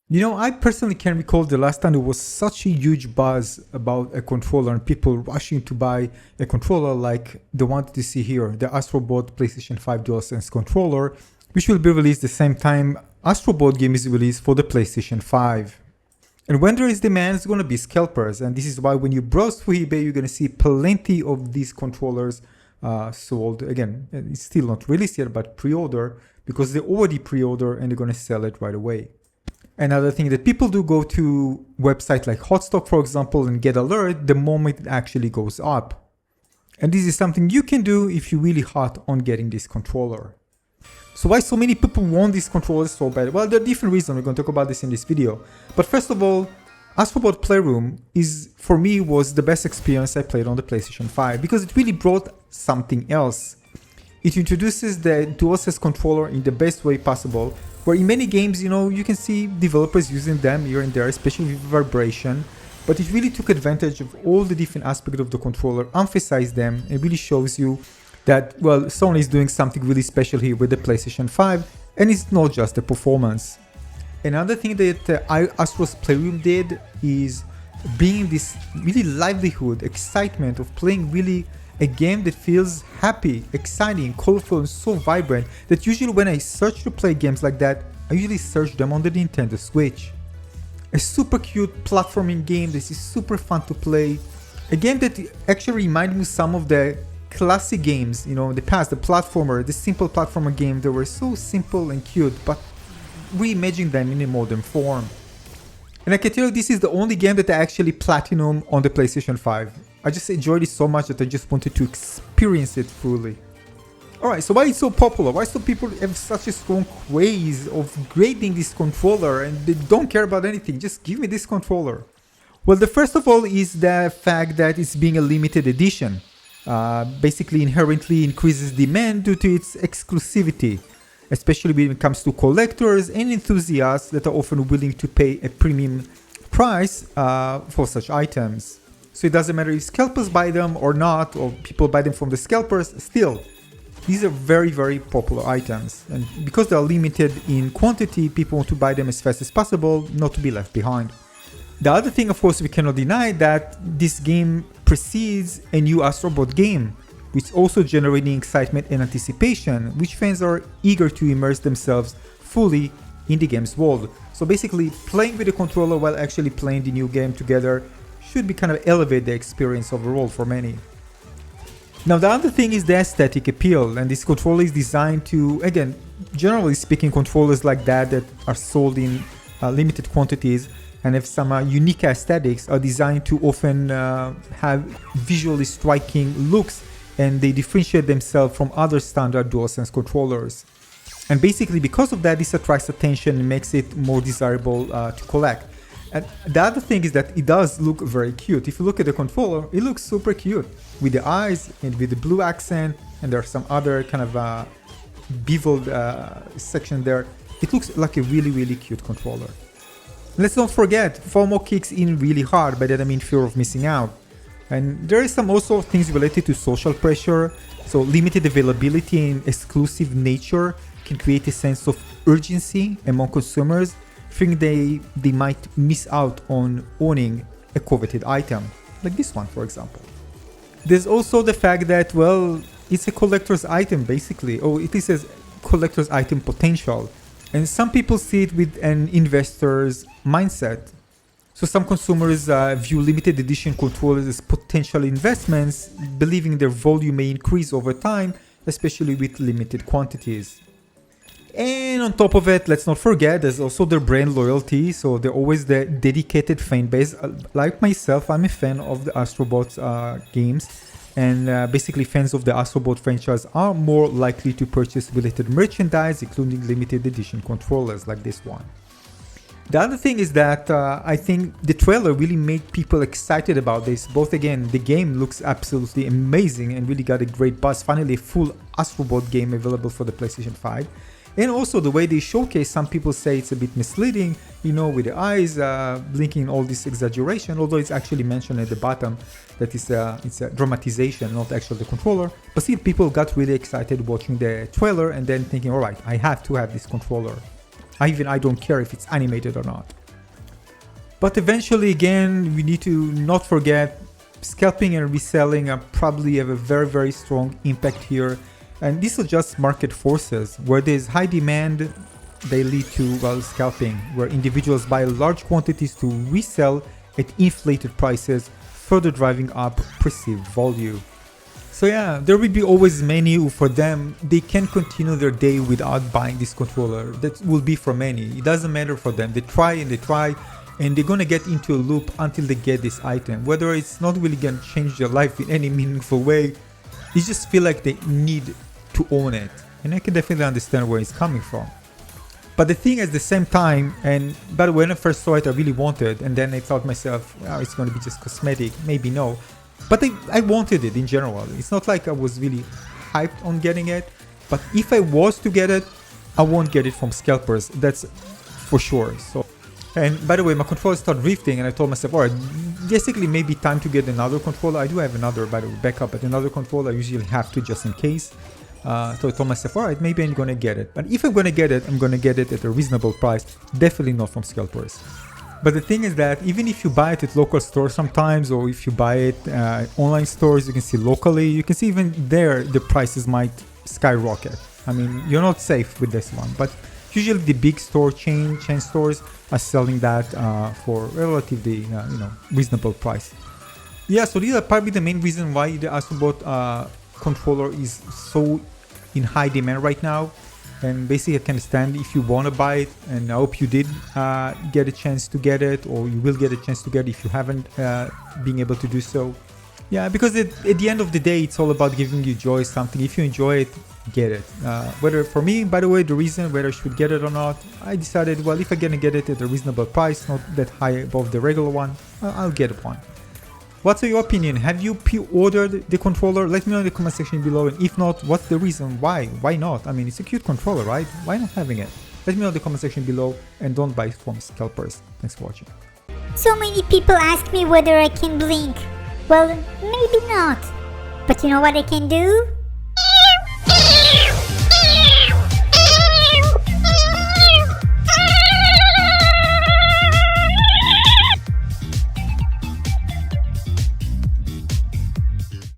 You know, I personally can recall the last time there was such a huge buzz about a controller and people rushing to buy a controller like the one that you see here, the Astro Bot PlayStation 5 DualSense controller, which will be released the same time Astro Bot game is released for the PlayStation 5. And when there is demand, it's going to be scalpers, and this is why when you browse through eBay, you're going to see plenty of these controllers sold. Again, it's still not released yet, but pre-order, because they already pre-order and they're going to sell it right away. Another thing that people do, go to websites like Hotstock, for example, and get alert the moment it actually goes up. And this is something you can do if you're really hot on getting this controller. So why so many people want this controller so bad? Well, there are different reasons. We're going to talk about this in this video. But first of all, Astro Bot Playroom for me, was the best experience I played on the PlayStation 5 because it really brought something else. It introduces the DualSense controller in the best way possible, where in many games, you know, you can see developers using them here and there, especially with vibration, but it really took advantage of all the different aspects of the controller, emphasized them, and really shows you that, well, Sony is doing something really special here with the PlayStation 5, and it's not just the performance. Another thing that Astro's Playroom did is bring this really livelihood, excitement of playing really a game that feels happy, exciting, colorful, and so vibrant that usually when I search to play games like that, I usually search them on the Nintendo Switch. A super cute platforming game that is super fun to play. A game that actually reminds me of some of the classic games, you know, in the past, the simple platformer game that were so simple and cute, but reimagining them in a modern form. And I can tell you this is the only game that I actually platinum on the PlayStation 5. I just enjoyed it so much that I just wanted to experience it fully. Alright, so why it's so popular? Why so people have such a strong craze of grading this controller and they don't care about anything? Just give me this controller. Well, the first of all is the fact that it's being a limited edition. Basically inherently increases demand due to its exclusivity, especially when it comes to collectors and enthusiasts that are often willing to pay a premium price for such items. So it doesn't matter if scalpers buy them or not, or people buy them from the scalpers, still, these are very, very popular items. And because they are limited in quantity, people want to buy them as fast as possible, not to be left behind. The other thing, of course, we cannot deny that this game precedes a new Astro Bot game, which also generating excitement and anticipation, which fans are eager to immerse themselves fully in the game's world. So basically, playing with the controller while actually playing the new game together should be kind of elevate the experience overall for many. Now the other thing is the aesthetic appeal, and this controller is designed to, again, generally speaking, controllers like that are sold in limited quantities and have some unique aesthetics are designed to often have visually striking looks, and they differentiate themselves from other standard DualSense controllers. And basically because of that, this attracts attention and makes it more desirable to collect. And the other thing is that it does look very cute. If you look at the controller, it looks super cute with the eyes and with the blue accent, and there's some other kind of beveled section there. It looks like a really, really cute controller. Let's not forget, FOMO kicks in really hard. By that I mean fear of missing out. And there is some also things related to social pressure. So limited availability and exclusive nature can create a sense of urgency among consumers, feeling they might miss out on owning a coveted item, like this one for example. There's also the fact that, well, it's a collector's item basically, or it is a collector's item potential, and some people see it with an investor's mindset. So some consumers view limited edition controllers as potential investments, believing their volume may increase over time, especially with limited quantities. And on top of it, let's not forget, there's also their brand loyalty, so they're always the dedicated fan base. Like myself, I'm a fan of the Astro Bot games, and basically fans of the Astro Bot franchise are more likely to purchase related merchandise, including limited edition controllers like this one. The other thing is that I think the trailer really made people excited about this. Both, again, the game looks absolutely amazing and really got a great buzz. Finally, a full Astro Bot game available for the PlayStation 5. And also the way they showcase, some people say it's a bit misleading, you know, with the eyes blinking, all this exaggeration, although it's actually mentioned at the bottom that it's a dramatization, not actually the controller. But still, people got really excited watching the trailer and then thinking, all right, I have to have this controller. I don't care if it's animated or not. But eventually, again, we need to not forget scalping and reselling probably have a very strong impact here. And these are just market forces. Where there's high demand, they lead to, well, scalping, where individuals buy large quantities to resell at inflated prices, further driving up perceived value. So yeah, there will be always many who, for them, they can continue their day without buying this controller. That will be for many. It doesn't matter for them. They try, and they're gonna get into a loop until they get this item. Whether it's not really gonna change their life in any meaningful way, they just feel like they need to own it. And I can definitely understand where it's coming from. But the thing at the same time, and by the way, when I first saw it, I really wanted, and then I thought myself, oh, it's gonna be just cosmetic, maybe no. But I wanted it in general. It's not like I was really hyped on getting it, but if I was to get it, I won't get it from scalpers, that's for sure. So, and by the way, my controller started drifting, and I told myself, alright, basically maybe time to get another controller. I do have another, by the way, backup, but another controller I usually have to just in case. So I told myself, alright, maybe I'm gonna get it. But if I'm gonna get it, I'm gonna get it at a reasonable price, definitely not from scalpers. But the thing is that even if you buy it at local stores sometimes, or if you buy it online stores, you can see locally, you can see even there the prices might skyrocket. I mean, you're not safe with this one, but usually the big store chain stores are selling that for relatively reasonable price. Yeah, so these are probably the main reason why the Astro Bot controller is so in high demand right now. And basically I can understand if you want to buy it, and I hope you did get a chance to get it, or you will get a chance to get it if you haven't been able to do so. Yeah, because at the end of the day, it's all about giving you joy, something. If you enjoy it, get it. Whether for me, by the way, the reason whether I should get it or not, I decided, well, if I'm gonna get it at a reasonable price, not that high above the regular one, I'll get one. What's your opinion? Have you pre-ordered the controller? Let me know in the comment section below, and if not, what's the reason? Why not? I mean, it's a cute controller, right? Why not having it? Let me know in the comment section below, and don't buy it from scalpers. Thanks for watching. So many people ask me whether I can blink. Well, maybe not. But you know what I can do?